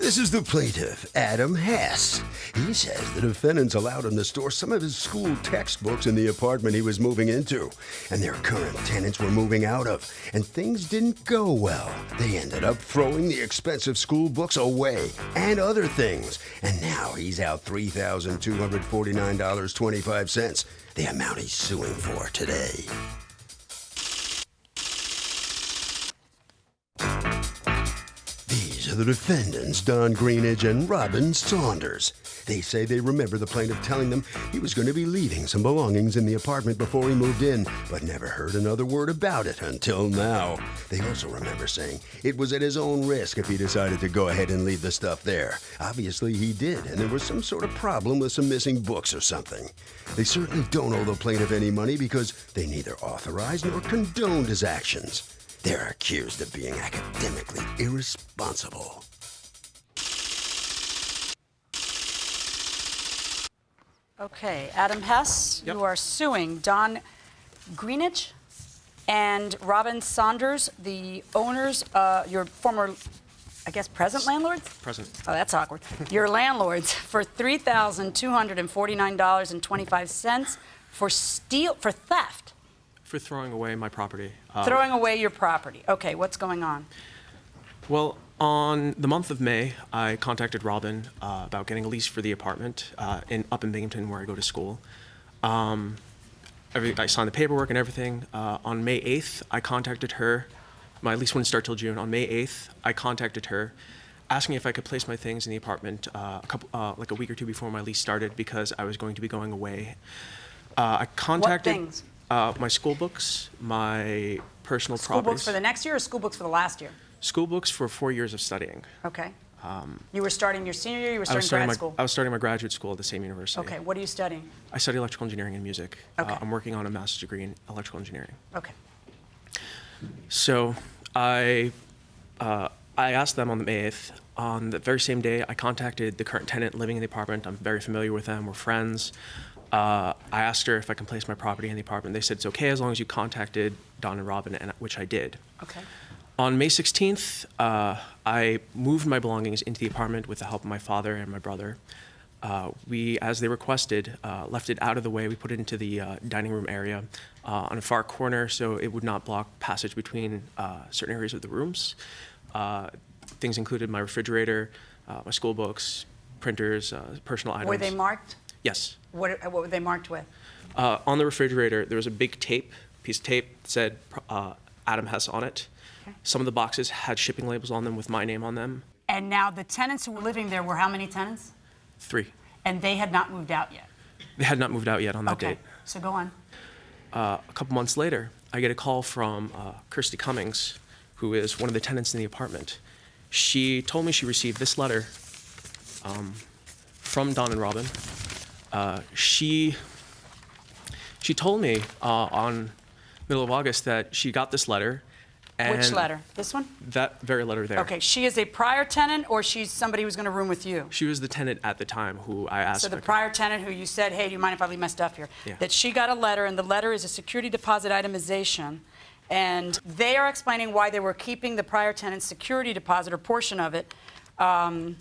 This is the plaintiff, Adam Hess. He says the defendants allowed him to store some of his school textbooks in the apartment he was moving into, and their current tenants were moving out of, and things didn't go well. They ended up throwing the expensive school books away and other things, and now he's out $3,249.25, the amount he's suing for today. These are the defendants, Don Greenidge and Robin Saunders. They say they remember the plaintiff telling them he was going to be leaving some belongings in the apartment before he moved in, but never heard another word about it until now. They also remember saying it was at his own risk if he decided to go ahead and leave the stuff there. Obviously he did, and there was some sort of problem with some missing books or something. They certainly don't owe the plaintiff any money because they neither authorized nor condoned his actions. They're accused of being academically irresponsible. Okay, Adam Hess, Yep. You are suing Don Greenidge and Robin Saunders, the owners, your former, I guess, present landlords? Present. Oh, that's awkward. Your landlords for $3,249.25 for theft. For throwing away my property. Throwing away your property. Okay, what's going on? Well, on the month of May, I contacted Robin about getting a lease for the apartment up in Binghamton where I go to school. I signed the paperwork and everything. On May 8th, I contacted her. My lease wouldn't start till June. On May 8th, I contacted her asking if I could place my things in the apartment like a week or two before my lease started because I was going to be going away. I contacted... What things? My school books, my personal School properties. books for the next year or school books for the last year? School books for 4 years of studying. Okay. You were starting your senior year, you were I was starting grad school? I was starting my graduate school at the same university. Okay, what are you studying? I study electrical engineering and music. Okay. I'm working on a master's degree in electrical engineering. Okay. So I asked them on the May 8th. On the very same day, I contacted the current tenant living in the apartment. I'm very familiar with them. We're friends. I asked her if I can place my property in the apartment. They said it's okay as long as you contacted Don and Robin, which I did. Okay. On May 16th, I moved my belongings into the apartment with the help of my father and my brother. We, as they requested, left it out of the way. We put it into the dining room area on a far corner so it would not block passage between certain areas of the rooms. Things included my refrigerator, my school books, printers, personal items. Were they marked? Yes. What were they marked with? On the refrigerator, there was a big piece of tape that said Adam Hess on it. Okay. Some of the boxes had shipping labels on them with my name on them. And now the tenants who were living there were how many tenants? 3. And they had not moved out yet? They had not moved out yet on that Okay, date. so go on. A couple months later, I get a call from Kirsty Cummings, who is one of the tenants in the apartment. She told me she received this letter from Don and Robin. She told me on middle of August that she got this letter. And Which letter? This one? That very letter there. Okay, she is a prior tenant or she's somebody who's going to room with you? She was the tenant at the time who I asked. So the if I could- prior tenant who you said, hey, do you mind if I leave my stuff here? Yeah. That she got a letter, and the letter is a security deposit itemization, and they are explaining why they were keeping the prior tenant's security deposit or portion of it, and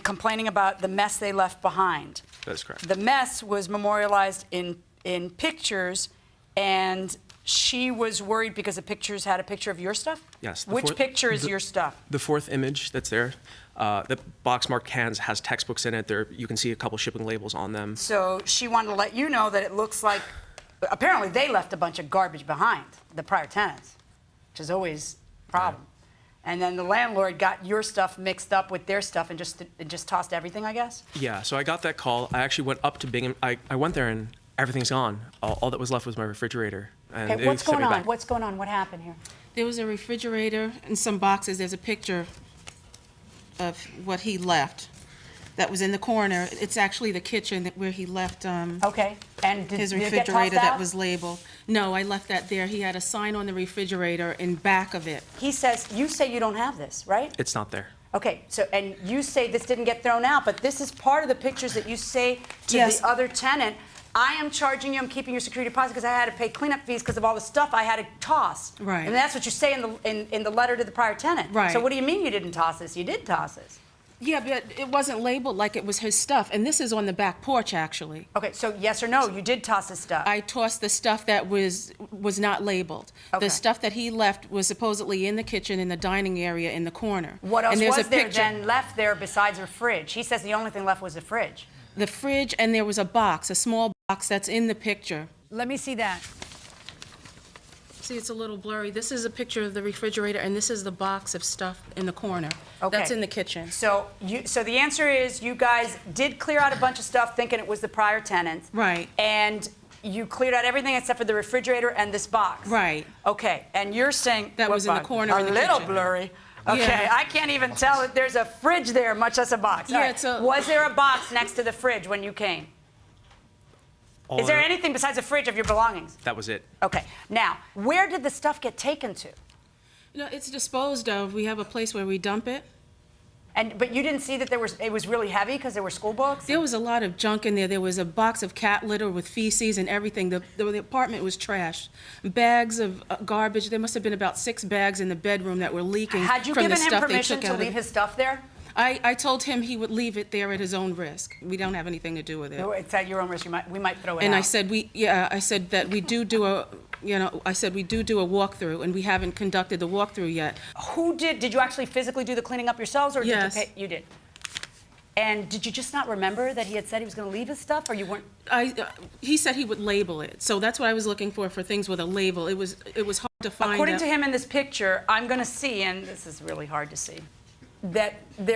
complaining about the mess they left behind. That's correct. The mess was memorialized in pictures, and she was worried because the pictures had a picture of your stuff? Yes. Which picture is your stuff? The fourth image that's there, the box marked cans has textbooks in it. There, you can see a couple shipping labels on them. So she wanted to let you know that it looks like, apparently they left a bunch of garbage behind, the prior tenants, which is always a problem. Yeah. And then the landlord got your stuff mixed up with their stuff and just tossed everything, I guess? Yeah, so I got that call. I actually went up to Bingham. I went there and everything's gone. All that was left was my refrigerator. And Okay, they what's sent going me on? back. What's going on? What happened here? There was a refrigerator and some boxes. There's a picture of what he left that was in the corner. It's actually the kitchen where he left Okay, and did his it get refrigerator tossed out? that was labeled. No, I left that there. He had a sign on the refrigerator in back of it. He says, you say you don't have this, right? It's not there. Okay, so, and you say this didn't get thrown out, but this is part of the pictures that you say to Yes. the other tenant, I am charging you, I'm keeping your security deposit because I had to pay cleanup fees because of all the stuff I had to toss. Right. And that's what you say in the letter to the prior tenant. Right. So what do you mean you didn't toss this? You did toss this. Yeah, but it wasn't labeled like it was his stuff, and this is on the back porch, actually. Okay, so yes or no, you did toss this stuff. I tossed the stuff that was not labeled. Okay. The stuff that he left was supposedly in the kitchen, in the dining area, in the corner. What else and there's was a there picture, then left there besides a fridge? He says the only thing left was the fridge. the fridge, and there was a box, a small box that's in the picture. Let me see that. See, it's a little blurry. This is a picture of the refrigerator, and this is the box of stuff in the corner. Okay. That's in the kitchen. So the answer is you guys did clear out a bunch of stuff thinking it was the prior tenants. Right. And you cleared out everything except for the refrigerator and this box. Right. Okay, and you're saying That what was in the box? corner in the A little kitchen. blurry. Okay, Yeah. I can't even tell if there's a fridge there, much less a box. All Yeah, right. it's a- Was there a box next to the fridge when you came? Is there anything besides a fridge of your belongings? That was it. Okay, now, where did the stuff get taken to? No, it's disposed of. We have a place where we dump it. But you didn't see that it was really heavy because there were school books? There was a lot of junk in there. There was a box of cat litter with feces and everything. The apartment was trashed. Bags of garbage. There must have been about 6 bags in the bedroom that were leaking Had you from given the him stuff they permission took to out leave of his stuff there? I told him he would leave it there at his own risk. We don't have anything to do with it. No, it's at your own risk. We might throw it And out. I said I said that we do a walkthrough, and we haven't conducted the walkthrough yet. Who did you actually physically do the cleaning up yourselves, or Yes. did you did? And did you just not remember that he had said he was going to leave his stuff, or you weren't? He said he would label it, so that's what I was looking for things with a label. It was hard to find. According to him in this picture, I'm going to see, and this is really hard to see, that they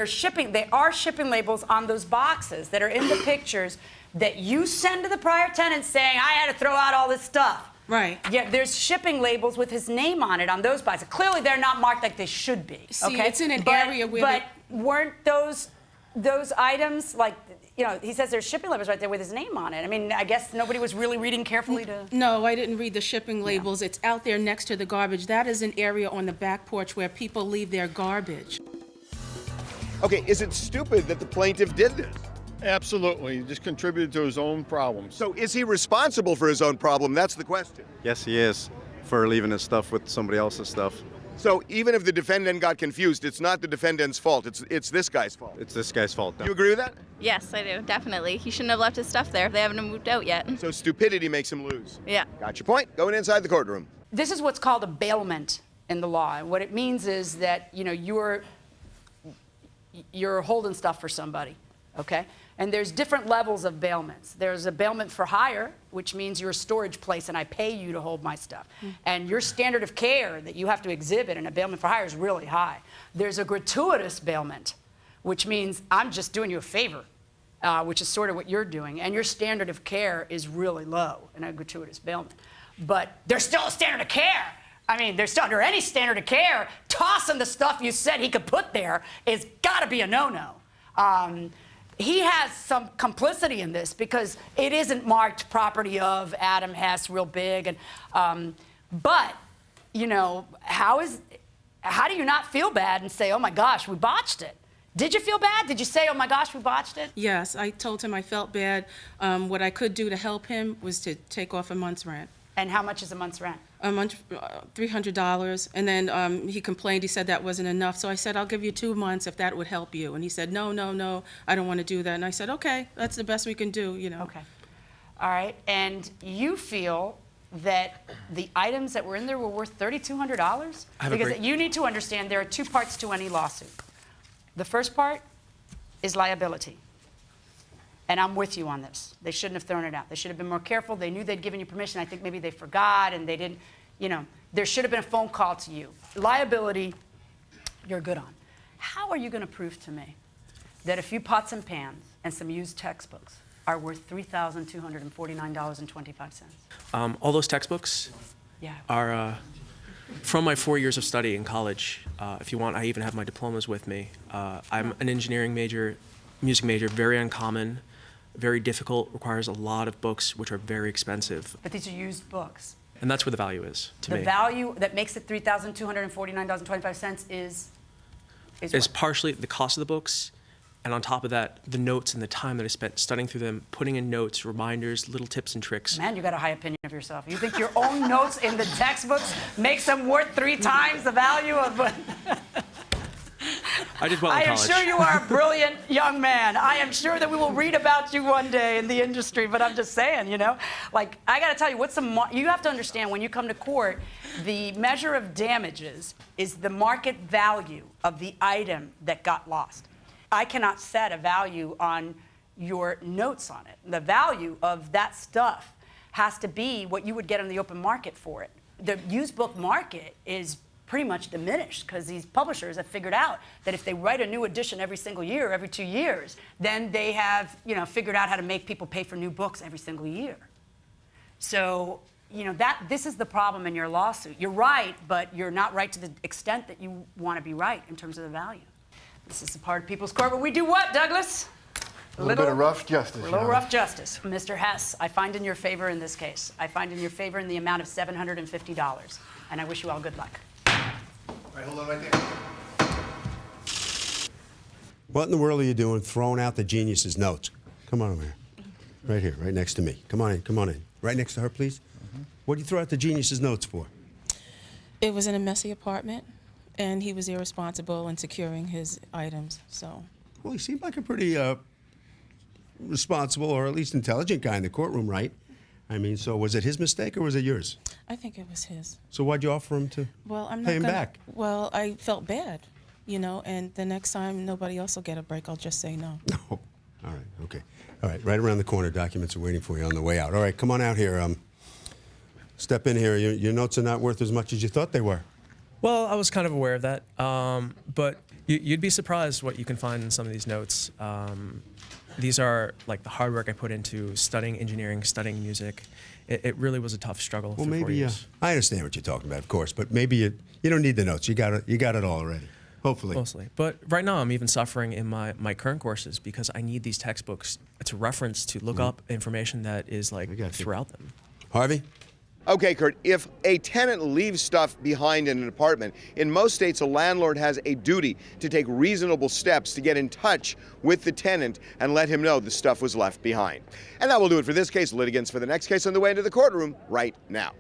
are shipping labels on those boxes that are in the pictures that you send to the prior tenant saying, I had to throw out all this stuff. Right. Yeah, there's shipping labels with his name on it on those boxes. Clearly, they're not marked like they should be. See, okay? it's in an area where But weren't those items, like, he says there's shipping labels right there with his name on it. I mean, I guess nobody was really reading carefully to... No, I didn't read the shipping labels. It's out there next to the garbage. That is an area on the back porch where people leave their garbage. Okay, is it stupid that the plaintiff did this? Absolutely. He just contributed to his own problems. So is he responsible for his own problem? That's the question. Yes, he is, for leaving his stuff with somebody else's stuff. So even if the defendant got confused, it's not the defendant's fault. It's this guy's fault. It's this guy's fault. You agree with that? Yes, I do, definitely. He shouldn't have left his stuff there if they haven't moved out yet. So stupidity makes him lose. Yeah. Got your point? Going inside the courtroom. This is what's called a bailment in the law. And what it means is that, you're holding stuff for somebody, okay? And there's different levels of bailments. There's a bailment for hire, which means you're a storage place and I pay you to hold my stuff. And your standard of care that you have to exhibit in a bailment for hire is really high. There's a gratuitous bailment, which means I'm just doing you a favor, which is sort of what you're doing. And your standard of care is really low in a gratuitous bailment. But there's still a standard of care. I mean, there's still, under any standard of care, tossing the stuff you said he could put there is got to be a no-no. He has some complicity in this because it isn't marked property of Adam Hess real big. And, but, how do you not feel bad and say, oh my gosh, we botched it? Did you feel bad? Did you say, oh my gosh, we botched it? Yes, I told him I felt bad. What I could do to help him was to take off a month's rent. And how much is a month's rent? A month, $300. And then he complained. He said that wasn't enough. So I said, I'll give you 2 months if that would help you. And he said, no, I don't want to do that. And I said, okay, that's the best we can do, Okay. All right. And you feel that the items that were in there were worth $3,200? Because you need to understand there are 2 parts to any lawsuit. The first part is liability. And I'm with you on this. They shouldn't have thrown it out. They should have been more careful. They knew they'd given you permission. I think maybe they forgot and they didn't, there should have been a phone call to you. Liability, you're good on. How are you going to prove to me that a few pots and pans and some used textbooks are worth $3,249.25? All those textbooks are from my 4 years of study in college. If you want, I even have my diplomas with me. I'm an engineering major, music major, very uncommon, very difficult, requires a lot of books, which are very expensive. But these are used books. And that's where the value is, to me. The value that makes it $3,249.25 is Partially the cost of the books And on top of that, the notes and the time that I spent studying through them, putting in notes, reminders, little tips and tricks. Man, you got a high opinion of yourself. You think your own notes in the textbooks makes them worth 3 times the value of what? I did well in I am college. sure you are a brilliant young man. I am sure that we will read about you one day in the industry, but I'm just saying, you know, like, I got to tell you, you have to understand when you come to court, the measure of damages is the market value of the item that got lost. I cannot set a value on your notes on it. The value of that stuff has to be what you would get on the open market for it. The used book market is pretty much diminished because these publishers have figured out that if they write a new edition every single year, every 2 years, then they have, you know, figured out how to make people pay for new books every single year. So, you know, this is the problem in your lawsuit. You're right, but you're not right to the extent that you want to be right in terms of the value. This is the part of People's Court where we do what, Douglas? A little bit of rough justice. A little rough justice. Mr. Hess, I find in your favor in this case. I find in your favor in the amount of $750, and I wish you all good luck. All right, hold on right there. What in the world are you doing throwing out the genius's notes? Come on over here. Right here, right next to me. Come on in, come on in. Right next to her, please. What do you throw out the genius's notes for? It was in a messy apartment, and he was irresponsible in securing his items, so. Well, he seemed like a pretty responsible or at least intelligent guy in the courtroom, right? I mean, so was it his mistake or was it yours? I think it was his. So why'd you offer him to Well, I'm not pay him gonna, back? Well, I felt bad, you know, and the next time nobody else will get a break, I'll just say no. No. All right, okay. All right, right around the corner. Documents are waiting for you on the way out. All right, come on out here. Step in here. Your notes are not worth as much as you thought they were. Well, I was kind of aware of that, but you'd be surprised what you can find in some of these notes. These are like the hard work I put into studying engineering, studying music. It really was a tough struggle. Well, for 4 maybe years. I understand what you're talking about, of course, but maybe you don't need the notes. You got it all already. Hopefully. Mostly. But right now I'm even suffering in my current courses because I need these textbooks to reference, to look up information that is like throughout them. Harvey? Okay, Kurt, if a tenant leaves stuff behind in an apartment, in most states a landlord has a duty to take reasonable steps to get in touch with the tenant and let him know the stuff was left behind. And that will do it for this case. Litigants for the next case on the way into the courtroom right now.